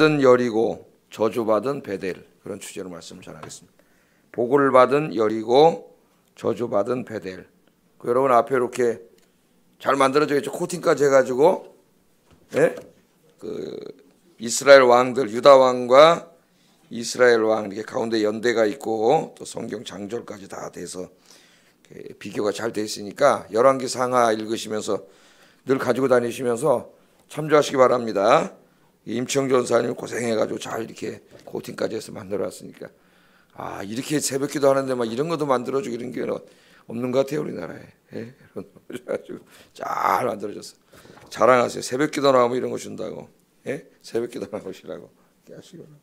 받은 여리고 저주받은 베델, 그런 주제로 말씀을 전하겠습니다. 복을 받은 여리고 저주받은 베델. 여러분 앞에 이렇게 잘 만들어져 있죠. 코팅까지 해가지고, 예? 이스라엘 왕들, 유다 왕과 이스라엘 왕 이렇게 가운데 연대가 있고 또 성경 장절까지 다 돼서 비교가 잘 돼 있으니까 열왕기 상하 읽으시면서 늘 가지고 다니시면서 참조하시기 바랍니다. 임청 전사님 고생해가지고 잘 이렇게 코팅까지 해서 만들어놨으니까 이렇게 새벽기도 하는데 막 이런 것도 만들어주고 이런 게 없는 것 같아요 우리나라에. 예? 그래가지고 잘 만들어졌어요. 자랑하세요. 새벽기도 나오면 이런 거 준다고. 예? 새벽기도 나오시라고 하시기 바랍니다.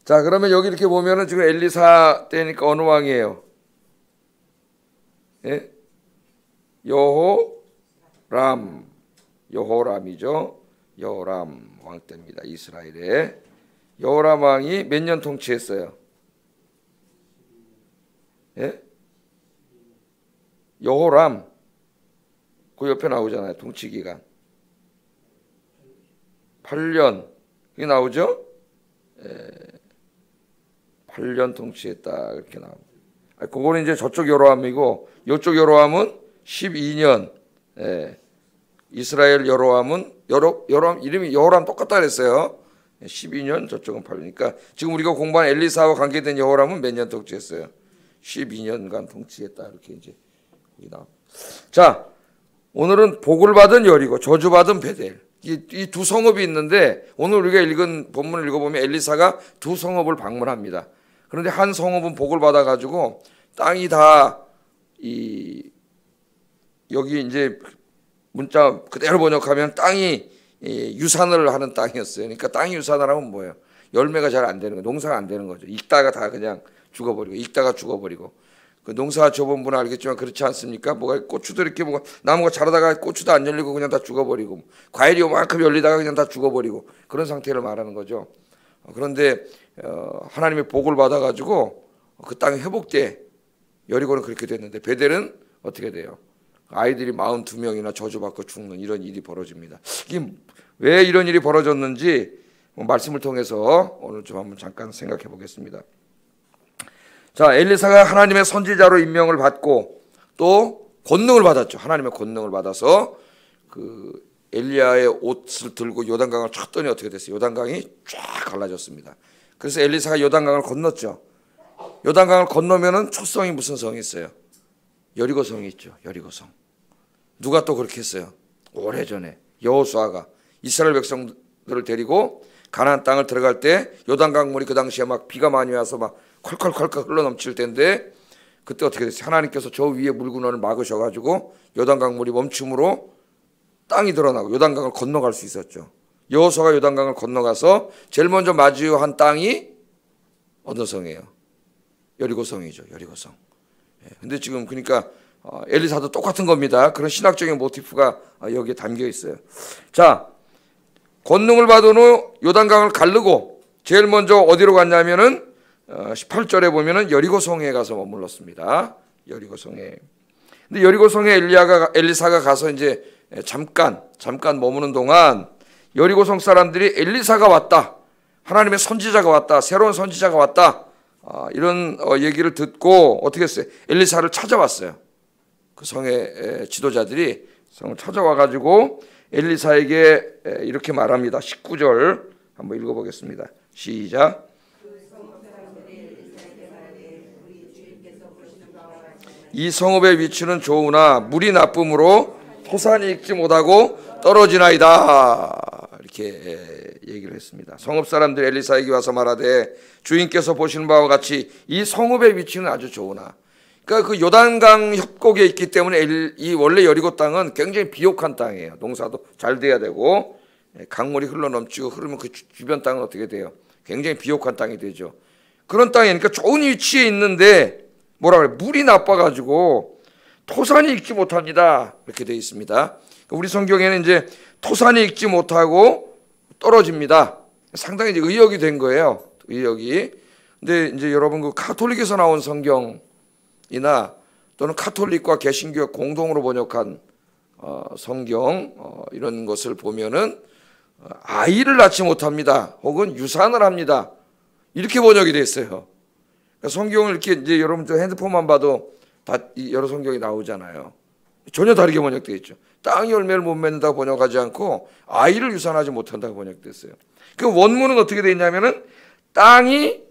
자, 그러면 여기 이렇게 보면은 지금 엘리사 때니까 어느 왕이에요? 예? 여호람이죠. 여호람 왕 때입니다. 이스라엘에. 여호람 왕이 몇 년 통치했어요? 예? 여호람 그 옆에 나오잖아요. 통치 기간 8년. 이게 나오죠? 예. 8년 통치했다 이렇게 나옵니다. 그거는 이제 저쪽 여로함이고 이쪽 여로함은 12년. 예. 이스라엘 여로함은 여로함 이름이 여호람 똑같다 그랬어요. 12년 저쪽은 8년. 그러니까 지금 우리가 공부한 엘리사와 관계된 여호람은 몇 년 통치했어요? 12년간 통치했다 이렇게 이제 여기 나옵니다. 자, 오늘은 복을 받은 여리고 저주받은 베델. 이 두 성읍이 있는데 오늘 우리가 읽은 본문을 읽어보면 엘리사가 두 성읍을 방문합니다. 그런데 한 성읍은 복을 받아가지고 땅이 다 여기 이제 문자 그대로 번역하면 땅이 유산을 하는 땅이었어요. 그러니까 땅이 유산을 하면 뭐예요? 열매가 잘 안 되는 거예요. 농사가 안 되는 거죠. 익다가 다 그냥 죽어버리고 익다가 죽어버리고. 그 농사 줘본 분은 알겠지만 그렇지 않습니까? 뭐가 고추도 이렇게 뭐가 나무가 자라다가 고추도 안 열리고 그냥 다 죽어버리고 과일이 요만큼 열리다가 그냥 다 죽어버리고 그런 상태를 말하는 거죠. 그런데 하나님의 복을 받아가지고 그 땅이 회복돼. 여리고는 그렇게 됐는데 베델은 어떻게 돼요? 아이들이 42명이나 저주받고 죽는 이런 일이 벌어집니다. 이게 왜 이런 일이 벌어졌는지 말씀을 통해서 오늘 좀 한번 잠깐 생각해 보겠습니다. 자, 엘리사가 하나님의 선지자로 임명을 받고 또 권능을 받았죠. 하나님의 권능을 받아서 그 엘리야의 옷을 들고 요단강을 쳤더니 어떻게 됐어요? 요단강이 쫙 갈라졌습니다. 그래서 엘리사가 요단강을 건넜죠. 요단강을 건너면은 첫 성이 무슨 성이 있어요? 여리고성이 있죠. 여리고성. 누가 또 그렇게 했어요? 오래전에 여호수아가 이스라엘 백성들을 데리고 가나안 땅을 들어갈 때 요단강 물이 그 당시에 막 비가 많이 와서 막 콸콸콸콸 흘러 넘칠 때인데 그때 어떻게 됐어요? 하나님께서 저 위에 물군원을 막으셔가지고 요단강 물이 멈춤으로 땅이 드러나고 요단강을 건너갈 수 있었죠. 여호수아가 요단강을 건너가서 제일 먼저 마주한 땅이 어느 성이에요? 여리고성이죠. 여리고성. 근데 지금 그러니까 엘리사도 똑같은 겁니다. 그런 신학적인 모티프가 여기에 담겨 있어요. 자, 권능을 받은 후 요단강을 갈르고 제일 먼저 어디로 갔냐면은 18절에 보면은 여리고성에 가서 머물렀습니다. 여리고성에. 근데 여리고성에 엘리사가 가서 이제 잠깐 머무는 동안 여리고성 사람들이 엘리사가 왔다. 하나님의 선지자가 왔다. 새로운 선지자가 왔다. 이런 얘기를 듣고 어떻게 했어요? 엘리사를 찾아왔어요. 그 성의 지도자들이 성을 찾아와가지고 엘리사에게 이렇게 말합니다. 19절 한번 읽어보겠습니다. 시작. 이 성읍의 위치는 좋으나 물이 나쁨으로 토산이 익지 못하고 떨어지나이다. 이렇게 얘기를 했습니다. 성읍 사람들이 엘리사에게 와서 말하되 주인께서 보시는 바와 같이 이 성읍의 위치는 아주 좋으나, 그러니까 그 요단강 협곡에 있기 때문에 이 원래 여리고 땅은 굉장히 비옥한 땅이에요. 농사도 잘 돼야 되고 강물이 흘러 넘치고 흐르면 그 주변 땅은 어떻게 돼요? 굉장히 비옥한 땅이 되죠. 그런 땅이니까 좋은 위치에 있는데 뭐라 그래? 물이 나빠가지고 토산이 익지 못합니다. 이렇게 되어 있습니다. 우리 성경에는 이제 토산이 익지 못하고 떨어집니다. 상당히 이제 의역이 된 거예요. 의역이. 근데 이제 여러분 그 카톨릭에서 나온 성경이나 또는 카톨릭과 개신교가 공동으로 번역한 성경 이런 것을 보면은 아이를 낳지 못합니다. 혹은 유산을 합니다. 이렇게 번역이 됐어요. 그러니까 성경을 이렇게 이제 여러분 저 핸드폰만 봐도 다 여러 성경이 나오잖아요. 전혀 다르게 번역되어 있죠. 땅이 열매를 못 맺는다고 번역하지 않고 아이를 유산하지 못한다고 번역됐어요. 그 원문은 어떻게 되어 있냐면은 땅이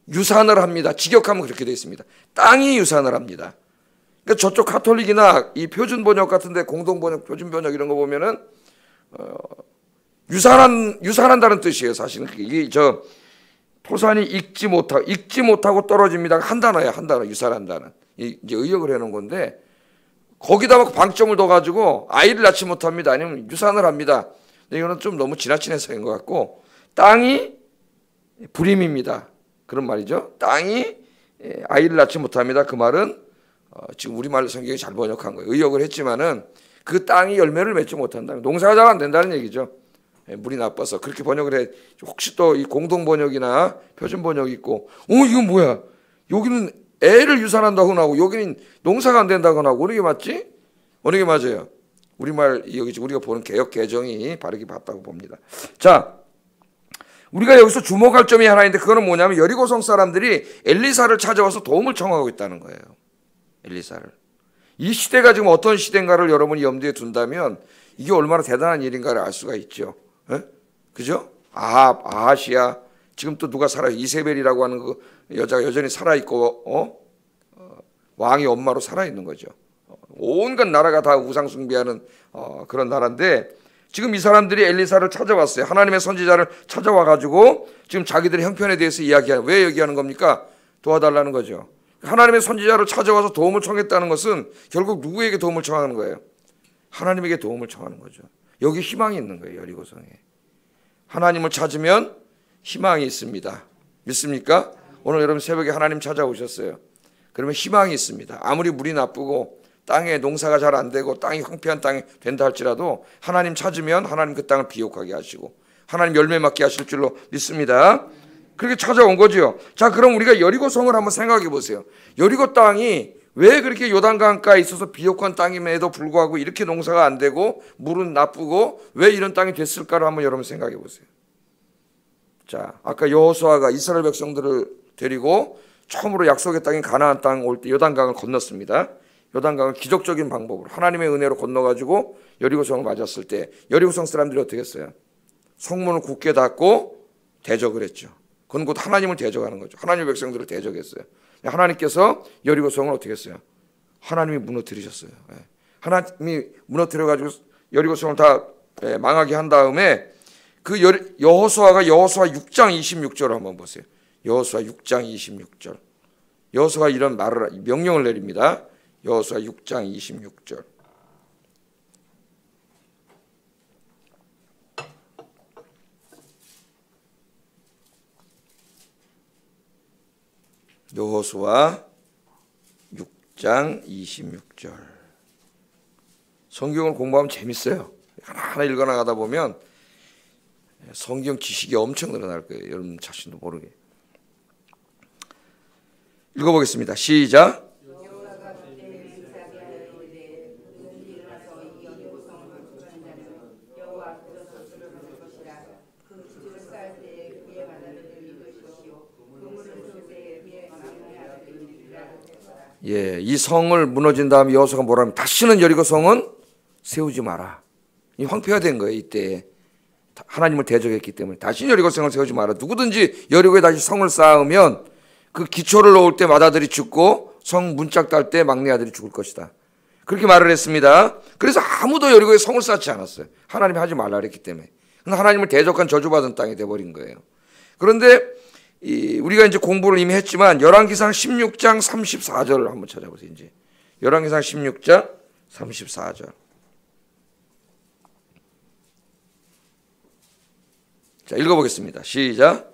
유산을 합니다. 직역하면 그렇게 되어 있습니다. 땅이 유산을 합니다. 그러니까 저쪽 카톨릭이나 이 표준 번역 같은데 공동 번역, 표준 번역 이런 거 보면은 유산한다는 뜻이에요. 사실은 이게 저 토산이 익지 못하고 떨어집니다. 한 단어야, 한 단어. 유산한다는 이제 의역을 해놓은 건데 거기다가 방점을 둬가지고 아이를 낳지 못합니다. 아니면 유산을 합니다. 이거는 좀 너무 지나친 해석인 것 같고 땅이 불임입니다. 그런 말이죠. 땅이 아이를 낳지 못합니다. 그 말은 지금 우리말 성경이 잘 번역한 거예요. 의역을 했지만은 그 땅이 열매를 맺지 못한다면 농사가 잘 안 된다는 얘기죠. 물이 나빠서 그렇게 번역을 해. 혹시 또 이 공동 번역이나 표준 번역이 있고, 이건 뭐야? 여기는 애를 유산한다고 나오고 여기는 농사가 안 된다고 나오고 어느 게 맞지? 어느 게 맞아요? 우리말 여기 우리가 보는 개역 개정이 바르게 맞다고 봅니다. 자, 우리가 여기서 주목할 점이 하나 있는데 그거는 뭐냐면 여리고성 사람들이 엘리사를 찾아와서 도움을 청하고 있다는 거예요. 엘리사를. 이 시대가 지금 어떤 시대인가를 여러분이 염두에 둔다면 이게 얼마나 대단한 일인가를 알 수가 있죠. 에? 그죠? 아하시야. 지금 또 누가 살아요? 이세벨이라고 하는 그 여자가 여전히 살아있고 왕이 엄마로 살아있는 거죠. 온갖 나라가 다 우상 숭배하는 그런 나라인데 지금 이 사람들이 엘리사를 찾아왔어요. 하나님의 선지자를 찾아와가지고 지금 자기들의 형편에 대해서 이야기하는, 왜 얘기하는 겁니까? 도와달라는 거죠. 하나님의 선지자를 찾아와서 도움을 청했다는 것은 결국 누구에게 도움을 청하는 거예요? 하나님에게 도움을 청하는 거죠. 여기 희망이 있는 거예요. 여리고성에. 하나님을 찾으면 희망이 있습니다. 믿습니까? 오늘 여러분 새벽에 하나님 찾아오셨어요. 그러면 희망이 있습니다. 아무리 물이 나쁘고 땅에 농사가 잘 안 되고 땅이 황폐한 땅이 된다 할지라도 하나님 찾으면 하나님 그 땅을 비옥하게 하시고 하나님 열매 맺게 하실 줄로 믿습니다. 그렇게 찾아온 거죠. 자, 그럼 우리가 여리고성을 한번 생각해 보세요. 여리고 땅이 왜 그렇게 요단강가에 있어서 비옥한 땅임에도 불구하고 이렇게 농사가 안 되고 물은 나쁘고 왜 이런 땅이 됐을까를 한번 여러분 생각해 보세요. 자, 아까 여호수아가 이스라엘 백성들을 데리고 처음으로 약속의 땅인 가나안 땅 올 때 요단강을 건넜습니다. 요단강을 기적적인 방법으로 하나님의 은혜로 건너가지고 여리고성을 맞았을 때 여리고성 사람들이 어떻게 했어요? 성문을 굳게 닫고 대적을 했죠. 그건 곧 하나님을 대적하는 거죠. 하나님의 백성들을 대적했어요. 하나님께서 여리고성을 어떻게 했어요? 하나님이 무너뜨리셨어요. 하나님이 무너뜨려가지고 여리고성을 다 망하게 한 다음에 그 여호수아가 여호수아 6장 26절을 한번 보세요. 여호수아 6장 26절. 여호수아가 이런 말을 명령을 내립니다. 여호수아 6장 26절. 여호수아 6장 26절. 성경을 공부하면 재밌어요. 하나하나 읽어나가다 보면 성경 지식이 엄청 늘어날 거예요. 여러분 자신도 모르게. 읽어보겠습니다. 시작. 예, 이 성을 무너진 다음에 여호수아가 뭐라면 다시는 여리고 성은 세우지 마라. 이 황폐가 된 거예요. 이때 하나님을 대적했기 때문에 다시는 여리고 성을 세우지 마라. 누구든지 여리고에 다시 성을 쌓으면 그 기초를 놓을 때 맏아들이 죽고 성 문짝 딸 때 막내 아들이 죽을 것이다. 그렇게 말을 했습니다. 그래서 아무도 여리고에 성을 쌓지 않았어요. 하나님이 하지 말라 그랬기 때문에. 하나님을 대적한 저주받은 땅이 돼버린 거예요. 그런데 우리가 이제 공부를 이미 했지만 열왕기상 16장 34절을 한번 찾아보세요. 이제 열왕기상 16장 34절. 자, 읽어보겠습니다. 시작.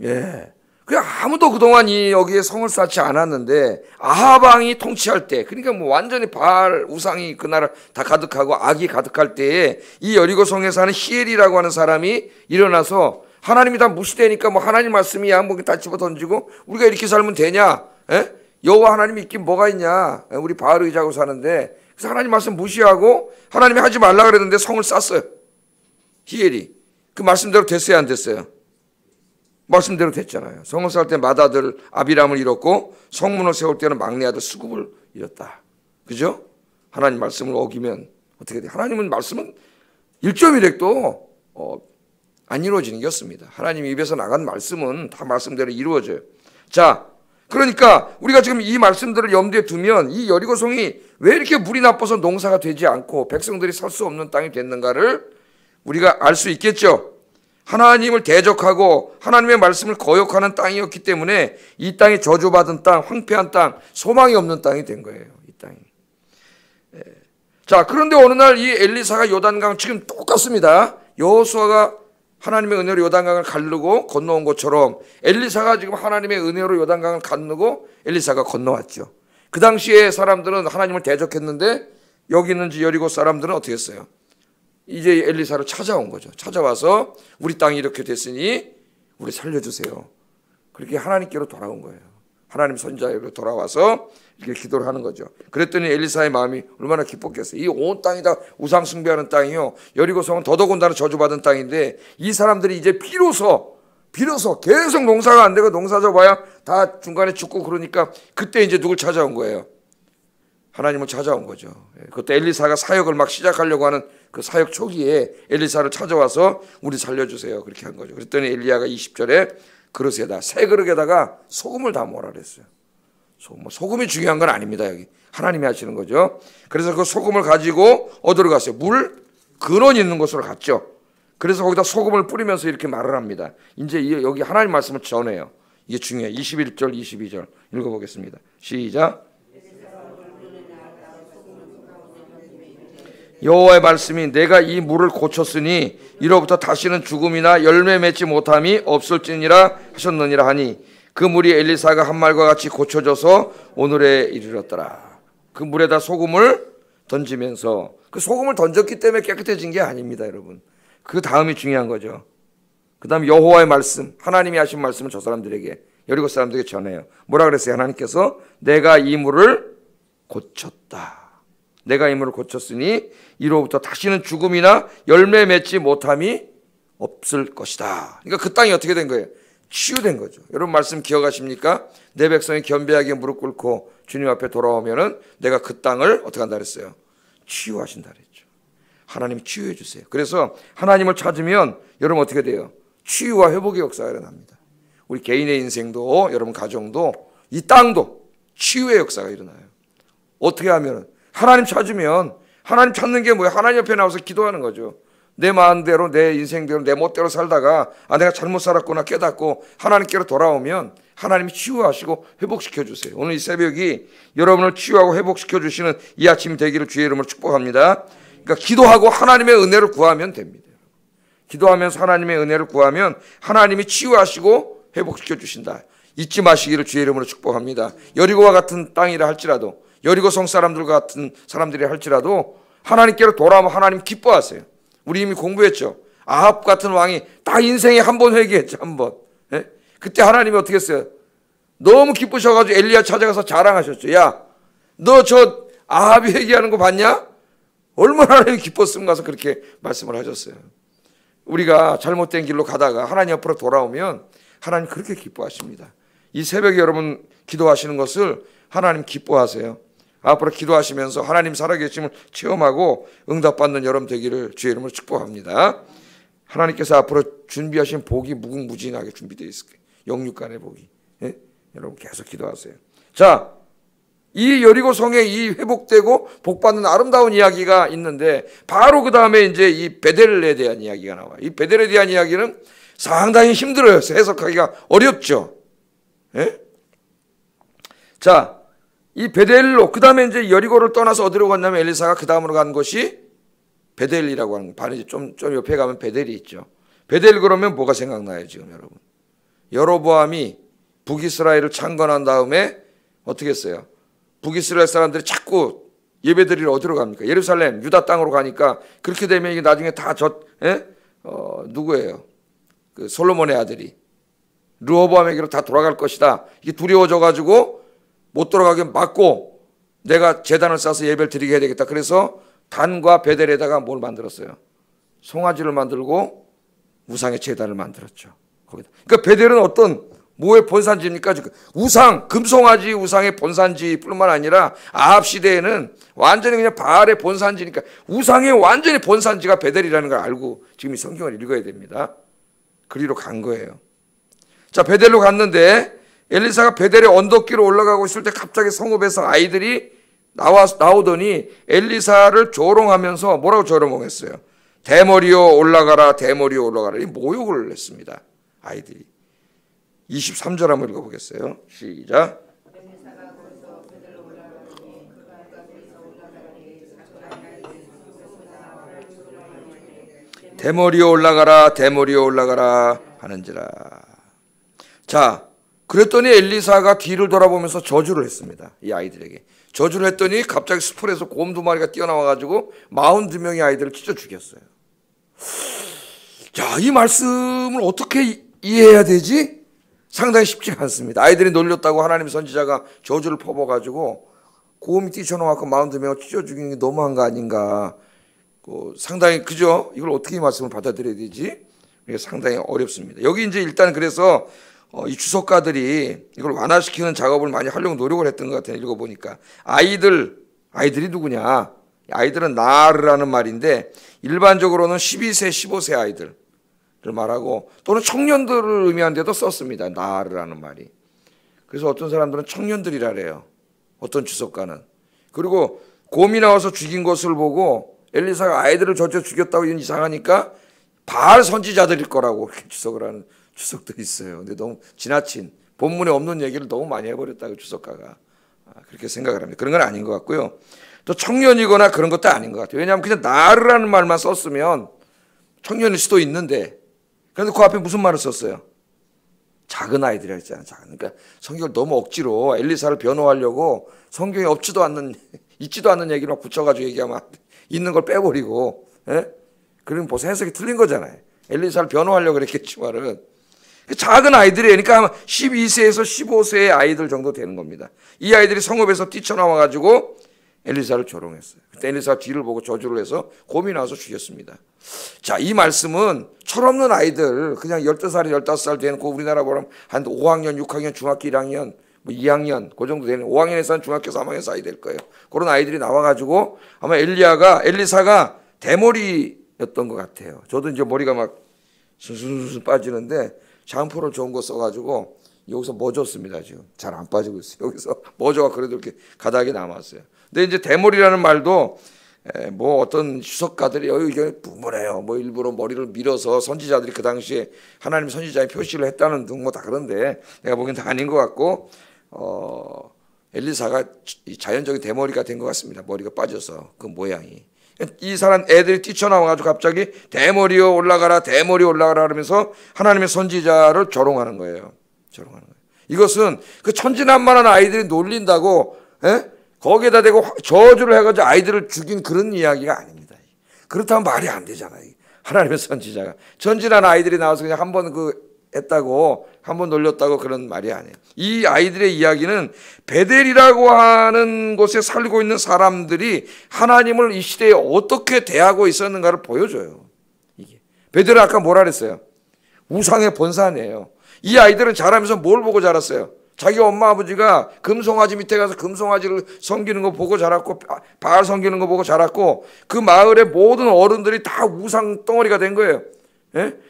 예, 그 아무도 그동안 여기에 성을 쌓지 않았는데 아합 왕이 통치할 때, 그러니까 뭐 완전히 바알 우상이 그 나라 다 가득하고 악이 가득할 때에 이 여리고 성에 사는 히엘이라고 하는 사람이 일어나서 하나님이 다 무시되니까 뭐 하나님 말씀이야 뭐 다 집어 던지고 우리가 이렇게 살면 되냐? 에? 여호와 하나님이 있긴 뭐가 있냐? 우리 바알 의지하고 사는데, 그래서 하나님 말씀 무시하고 하나님이 하지 말라 그랬는데 성을 쌓았어요. 히엘이. 그 말씀대로 됐어요, 안 됐어요? 말씀대로 됐잖아요. 성을 쌓을 때 맏아들 아비람을 잃었고 성문을 세울 때는 막내 아들 수굽을 잃었다. 그죠? 하나님 말씀을 어기면 어떻게 돼? 하나님은 말씀은 1.1핵도 안 이루어지는 게 없습니다. 하나님 입에서 나간 말씀은 다 말씀대로 이루어져요. 자, 그러니까 우리가 지금 이 말씀들을 염두에 두면 이 여리고성이 왜 이렇게 물이 나빠서 농사가 되지 않고 백성들이 살 수 없는 땅이 됐는가를 우리가 알 수 있겠죠. 하나님을 대적하고 하나님의 말씀을 거역하는 땅이었기 때문에 이 땅이 저주받은 땅, 황폐한 땅, 소망이 없는 땅이 된 거예요. 이 땅이. 자, 그런데 어느 날 이 엘리사가 요단강, 지금 똑같습니다. 여호수아가 하나님의 은혜로 요단강을 가르고 건너온 것처럼 엘리사가 지금 하나님의 은혜로 요단강을 가르고 엘리사가 건너왔죠. 그 당시에 사람들은 하나님을 대적했는데 여기 있는 여리고 사람들은 어떻게 했어요? 이제 엘리사를 찾아온 거죠. 찾아와서 우리 땅이 이렇게 됐으니 우리 살려주세요. 그렇게 하나님께로 돌아온 거예요. 하나님 선자로 돌아와서 이렇게 기도를 하는 거죠. 그랬더니 엘리사의 마음이 얼마나 기뻤겠어요. 이 온 땅이 다 우상 숭배하는 땅이요, 여리고성은 더더군다나 저주받은 땅인데 이 사람들이 이제 비로소 계속 농사가 안 되고 농사 져봐야 다 중간에 죽고 그러니까 그때 이제 누굴 찾아온 거예요? 하나님을 찾아온 거죠. 그때 엘리사가 사역을 막 시작하려고 하는 그 사역 초기에 엘리사를 찾아와서 우리 살려주세요 그렇게 한 거죠. 그랬더니 엘리야가 20절에 그릇에다, 새 그릇에다가 소금을 담으라 그랬어요. 소금이 중요한 건 아닙니다. 여기 하나님이 하시는 거죠. 그래서 그 소금을 가지고 어디로 갔어요? 물 근원 있는 곳으로 갔죠. 그래서 거기다 소금을 뿌리면서 이렇게 말을 합니다. 이제 여기 하나님 말씀을 전해요. 이게 중요해요. 21절 22절 읽어보겠습니다. 시작. 여호와의 말씀이 내가 이 물을 고쳤으니 이로부터 다시는 죽음이나 열매 맺지 못함이 없을지니라 하셨느니라 하니 그 물이 엘리사가 한 말과 같이 고쳐져서 오늘에 이르렀더라. 그 물에다 소금을 던지면서, 그 소금을 던졌기 때문에 깨끗해진 게 아닙니다, 여러분. 그 다음이 중요한 거죠. 그 다음 여호와의 말씀, 하나님이 하신 말씀을 저 사람들에게, 여리고 사람들에게 전해요. 뭐라 그랬어요? 하나님께서 내가 이 물을 고쳤다. 내가 이 물을 고쳤으니 이로부터 다시는 죽음이나 열매 맺지 못함이 없을 것이다. 그러니까 그 땅이 어떻게 된 거예요? 치유된 거죠. 여러분 말씀 기억하십니까? 내 백성이 겸비하게 무릎 꿇고 주님 앞에 돌아오면은 내가 그 땅을 어떻게 한다 그랬어요? 치유하신다 그랬죠. 하나님이 치유해 주세요. 그래서 하나님을 찾으면 여러분 어떻게 돼요? 치유와 회복의 역사가 일어납니다. 우리 개인의 인생도, 여러분 가정도, 이 땅도 치유의 역사가 일어나요. 어떻게 하면? 하나님 찾으면, 하나님 찾는 게 뭐예요? 하나님 옆에 나와서 기도하는 거죠. 내 마음대로, 내 인생대로, 내 멋대로 살다가 내가 잘못 살았구나 깨닫고 하나님께로 돌아오면 하나님이 치유하시고 회복시켜 주세요. 오늘 이 새벽이 여러분을 치유하고 회복시켜 주시는 이 아침이 되기를 주의 이름으로 축복합니다. 그러니까 기도하고 하나님의 은혜를 구하면 됩니다. 기도하면서 하나님의 은혜를 구하면 하나님이 치유하시고 회복시켜 주신다. 잊지 마시기를 주의 이름으로 축복합니다. 여리고와 같은 땅이라 할지라도, 여리고성 사람들과 같은 사람들이 할지라도 하나님께로 돌아오면 하나님 기뻐하세요. 우리 이미 공부했죠. 아합 같은 왕이 딱 인생에 한 번 회개했죠. 한 번. 예? 그때 하나님이 어떻게 했어요? 너무 기쁘셔가지고 엘리야 찾아가서 자랑하셨죠. 야, 너 저 아합이 회개하는 거 봤냐? 얼마나 하나님이 기뻤으면 가서 그렇게 말씀을 하셨어요. 우리가 잘못된 길로 가다가 하나님 앞으로 돌아오면 하나님 그렇게 기뻐하십니다. 이 새벽에 여러분 기도하시는 것을 하나님 기뻐하세요. 앞으로 기도하시면서 하나님 살아계심을 체험하고 응답받는 여러분 되기를 주의 이름으로 축복합니다. 하나님께서 앞으로 준비하신 복이 무궁무진하게 준비되어 있을 거예요. 영육간의 복이. 예? 여러분 계속 기도하세요. 자, 이 여리고성에 이 회복되고 복받는 아름다운 이야기가 있는데 바로 그 다음에 이제 이 베델에 대한 이야기가 나와요. 이 베델에 대한 이야기는 상당히 힘들어요. 해석하기가 어렵죠. 예? 자, 이 베델로, 그 다음에 이제 여리고를 떠나서 어디로 갔냐면 엘리사가 그 다음으로 간 곳이 베델이라고 하는 거. 반이 좀 옆에 가면 베델이 있죠. 베델 그러면 뭐가 생각나요, 지금 여러분? 여로보암이 북이스라엘을 창건한 다음에 어떻게 했어요? 북이스라엘 사람들이 자꾸 예배드리러 어디로 갑니까? 예루살렘, 유다 땅으로 가니까 그렇게 되면 이게 나중에 다 누구예요? 그 솔로몬의 아들이 르호보암에게로 다 돌아갈 것이다. 이게 두려워져 가지고 못 돌아가게 막고 내가 제단을 쌓아서 예배를 드리게 해야 되겠다. 그래서 단과 베델에다가 뭘 만들었어요? 송아지를 만들고 우상의 제단을 만들었죠. 거기다. 그러니까 베델은 어떤 뭐의 본산지입니까? 우상, 금송아지 우상의 본산지뿐만 아니라 아합 시대에는 완전히 그냥 바알의 본산지니까 우상의 완전히 본산지가 베델이라는 걸 알고 지금 이 성경을 읽어야 됩니다. 그리로 간 거예요. 자, 베델로 갔는데 엘리사가 베델의 언덕길로 올라가고 있을 때 갑자기 성읍에서 아이들이 나오더니 엘리사를 조롱하면서 뭐라고 조롱했어요? 대머리요 올라가라, 대머리요 올라가라. 이 모욕을 했습니다. 아이들이. 23절 한번 읽어보겠어요. 시작. 대머리요 올라가라, 대머리요 올라가라 하는지라. 자, 그랬더니 엘리사가 뒤를 돌아보면서 저주를 했습니다. 이 아이들에게. 저주를 했더니 갑자기 수풀에서 곰 2마리가 뛰어나와가지고 42명의 아이들을 찢어 죽였어요. 자, 이 말씀을 어떻게 이해해야 되지? 상당히 쉽지가 않습니다. 아이들이 놀렸다고 하나님 선지자가 저주를 퍼부어가지고 곰이 뛰쳐나와서 42명을 찢어 죽이는 게 너무한 거 아닌가. 상당히 그죠? 이걸 어떻게 이 말씀을 받아들여야 되지? 이게 상당히 어렵습니다. 여기 이제 일단 그래서 이 주석가들이 이걸 완화시키는 작업을 많이 하려고 노력을 했던 것 같아요. 읽어보니까 아이들이 누구냐? 아이들은 나르라는 말인데 일반적으로는 12세, 15세 아이들을 말하고 또는 청년들을 의미한 데도 썼습니다. 나르라는 말이. 그래서 어떤 사람들은 청년들이라 그래요. 어떤 주석가는. 그리고 곰이 나와서 죽인 것을 보고 엘리사가 아이들을 저저 죽였다고 이상하니까 바알 선지자들일 거라고 이렇게 주석을 하는 주석들이 있어요. 근데 너무 지나친 본문에 없는 얘기를 너무 많이 해버렸다고 주석가가 그렇게 생각을 합니다. 그런 건 아닌 것 같고요. 또 청년이거나 그런 것도 아닌 것 같아요. 왜냐하면 그냥 나르라는 말만 썼으면 청년일 수도 있는데 그런데 그 앞에 무슨 말을 썼어요? 작은 아이들이라 했잖아요. 그러니까 성경을 너무 억지로 엘리사를 변호하려고 성경에 있지도 않는 얘기를 막 붙여가지고 얘기하면 있는 걸 빼버리고 그러면 벌써 해석이 틀린 거잖아요. 엘리사를 변호하려고 그랬겠지만은 작은 아이들이니까 아마 12세에서 15세의 아이들 정도 되는 겁니다. 이 아이들이 성읍에서 뛰쳐나와가지고 엘리사를 조롱했어요. 그때 엘리사가 뒤를 보고 저주를 해서 곰이 나와서 죽였습니다. 자, 이 말씀은 철없는 아이들 그냥 12살, 15살 되는 그 우리나라 보면 한 5학년, 6학년, 중학교 1학년, 뭐 2학년 그 정도 되는 5학년에서는 중학교 3학년 사이 될 거예요. 그런 아이들이 나와가지고 아마 엘리사가 대머리였던 것 같아요. 저도 이제 머리가 막 순순순 빠지는데 샴푸를 좋은 거 써가지고 여기서 멎었습니다. 지금 잘 안 빠지고 있어요. 여기서 멎어가 그래도 이렇게 가닥이 남았어요. 근데 이제 대머리라는 말도 뭐 어떤 주석가들이 이게 부모래요. 뭐 일부러 머리를 밀어서 선지자들이 그 당시에 하나님 선지자의 표시를 했다는 등 뭐 다 그런데 내가 보기엔 다 아닌 것 같고 엘리사가 자연적인 대머리가 된 것 같습니다. 머리가 빠져서 그 모양이. 이 사람 애들이 뛰쳐나와가지고 갑자기 대머리요 올라가라, 대머리 올라가라 하면서 하나님의 선지자를 조롱하는 거예요. 조롱하는 거예요. 이것은 그 천진난만한 아이들이 놀린다고 거기에다 대고 저주를 해가지고 아이들을 죽인 그런 이야기가 아닙니다. 그렇다면 말이 안 되잖아요. 하나님의 선지자가 천진한 아이들이 나와서 그냥 한번 했다고 한번 놀렸다고 그런 말이 아니에요. 이 아이들의 이야기는 베델이라고 하는 곳에 살고 있는 사람들이 하나님을 이 시대에 어떻게 대하고 있었는가를 보여줘요. 이게 베델은 아까 뭐라 그랬어요? 우상의 본산이에요. 이 아이들은 자라면서 뭘 보고 자랐어요? 자기 엄마 아버지가 금송아지 밑에 가서 금송아지를 섬기는 거 보고 자랐고 바알 섬기는 거 보고 자랐고 그 마을의 모든 어른들이 다 우상 덩어리가 된 거예요.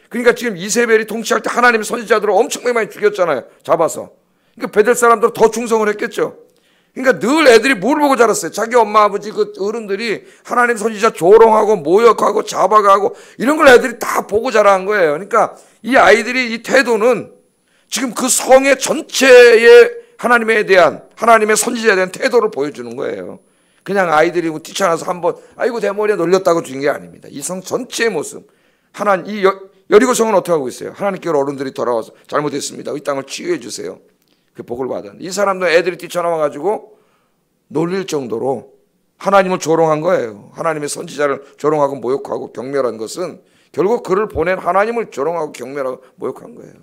그러니까 지금 이세벨이 통치할 때 하나님의 선지자들을 엄청 많이 죽였잖아요. 잡아서. 그러니까 베델 사람들은 더 충성을 했겠죠. 그러니까 늘 애들이 뭘 보고 자랐어요? 자기 엄마 아버지 그 어른들이 하나님 선지자 조롱하고 모욕하고 잡아가고 이런 걸 애들이 다 보고 자란 거예요. 그러니까 이 아이들이 이 태도는 지금 그 성의 전체의 하나님에 대한 하나님의 선지자에 대한 태도를 보여주는 거예요. 그냥 아이들이 뛰쳐나서 한번 아이고 대머리에 놀렸다고 죽인 게 아닙니다. 이 성 전체의 모습. 이 여리고 성은 어떻게 하고 있어요? 하나님께로 어른들이 돌아와서 잘못했습니다. 이 땅을 치유해 주세요. 그 복을 받았는데 이 사람도 애들이 뛰쳐나와가지고 놀릴 정도로 하나님을 조롱한 거예요. 하나님의 선지자를 조롱하고 모욕하고 경멸한 것은 결국 그를 보낸 하나님을 조롱하고 경멸하고 모욕한 거예요.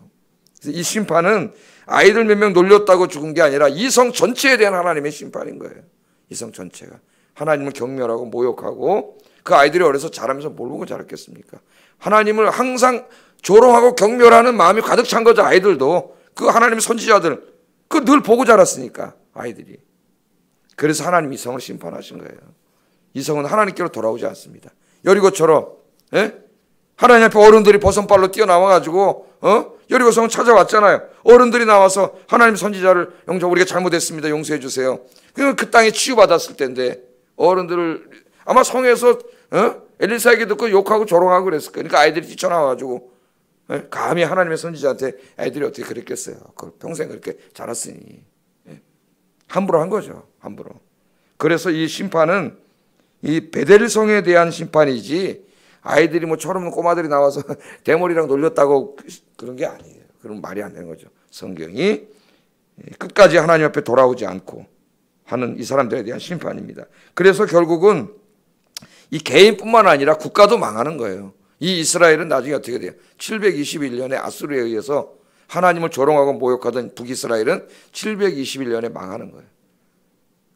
그래서 이 심판은 아이들 몇 명 놀렸다고 죽은 게 아니라 이성 전체에 대한 하나님의 심판인 거예요. 이성 전체가 하나님을 경멸하고 모욕하고 그 아이들이 어려서 자라면서 뭘 보고 자랐겠습니까? 하나님을 항상 조롱하고 경멸하는 마음이 가득 찬 거죠. 아이들도 그 하나님의 선지자들 그 늘 보고 자랐으니까 아이들이. 그래서 하나님이 이성을 심판하신 거예요. 이성은 하나님께로 돌아오지 않습니다. 여리고처럼 하나님 앞에 어른들이 버선발로 뛰어나와가지고 여리고성은 찾아왔잖아요. 어른들이 나와서 하나님 선지자를 우리가 잘못했습니다. 용서해 주세요. 그 땅에 치유받았을 텐데 어른들을 아마 성에서 엘리사 얘기 듣고 욕하고 조롱하고 그랬을 거예요. 그러니까 아이들이 뛰쳐나와가지고 감히 하나님의 선지자한테 애들이 어떻게 그랬겠어요. 그걸 평생 그렇게 자랐으니 함부로 한 거죠. 함부로. 그래서 이 심판은 이 베델성에 대한 심판이지 아이들이 뭐 철없는 꼬마들이 나와서 대머리랑 놀렸다고 그런 게 아니에요. 그런 말이 안 되는 거죠. 성경이 끝까지 하나님 앞에 돌아오지 않고 하는 이 사람들에 대한 심판입니다. 그래서 결국은 이 개인뿐만 아니라 국가도 망하는 거예요. 이 이스라엘은 나중에 어떻게 돼요? 721년에 아수르에 의해서 하나님을 조롱하고 모욕하던 북이스라엘은 721년에 망하는 거예요.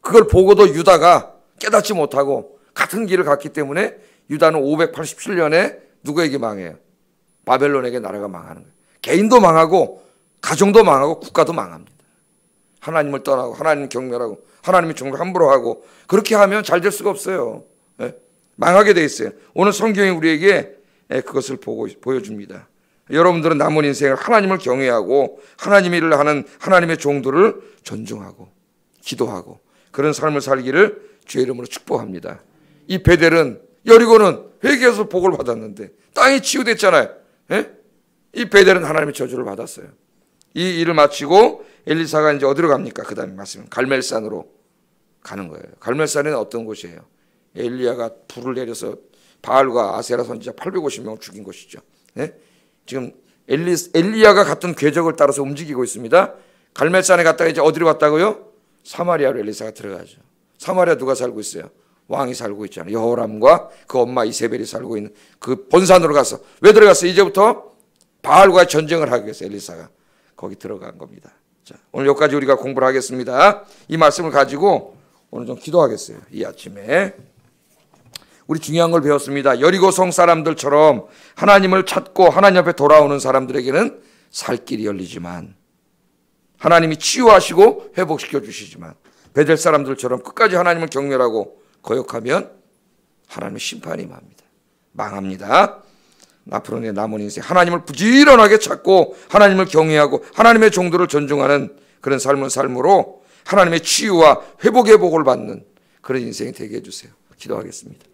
그걸 보고도 유다가 깨닫지 못하고 같은 길을 갔기 때문에 유다는 587년에 누구에게 망해요? 바벨론에게 나라가 망하는 거예요. 개인도 망하고 가정도 망하고 국가도 망합니다. 하나님을 떠나고 하나님을 경멸하고 하나님의 종을 함부로 하고 그렇게 하면 잘 될 수가 없어요. 망하게 돼 있어요. 오늘 성경이 우리에게 그것을 보여줍니다. 여러분들은 남은 인생을 하나님을 경외하고 하나님의 일을 하는 하나님의 종들을 존중하고 기도하고 그런 삶을 살기를 주의 이름으로 축복합니다. 이 베델은 여리고는 회개해서 복을 받았는데 땅이 치유됐잖아요. 이 베델은 하나님의 저주를 받았어요. 이 일을 마치고 엘리사가 이제 어디로 갑니까? 그 다음에 말씀은 갈멜산으로 가는 거예요. 갈멜산은 어떤 곳이에요? 엘리야가 불을 내려서 바알과 아세라 선지자 850명을 죽인 곳이죠. 지금 엘리야가 갔던 궤적을 따라서 움직이고 있습니다. 갈멜산에 갔다가 이제 어디로 갔다고요? 사마리아로 엘리사가 들어가죠. 사마리아 누가 살고 있어요? 왕이 살고 있잖아요. 여호람과 그 엄마 이세벨이 살고 있는 그 본산으로 가서 왜 들어갔어요? 이제부터 바알과 전쟁을 하기 위해서 엘리사가 거기 들어간 겁니다. 자, 오늘 여기까지 우리가 공부를 하겠습니다. 이 말씀을 가지고 오늘 좀 기도하겠어요. 이 아침에 우리 중요한 걸 배웠습니다. 여리고성 사람들처럼 하나님을 찾고 하나님 앞에 돌아오는 사람들에게는 살 길이 열리지만 하나님이 치유하시고 회복시켜 주시지만 베델 사람들처럼 끝까지 하나님을 경멸하고 거역하면 하나님의 심판이 임합니다. 망합니다. 앞으로 내 남은 인생 하나님을 부지런하게 찾고 하나님을 경외하고 하나님의 종들을 존중하는 그런 삶을 삶으로 하나님의 치유와 회복의 복을 받는 그런 인생이 되게 해주세요. 기도하겠습니다.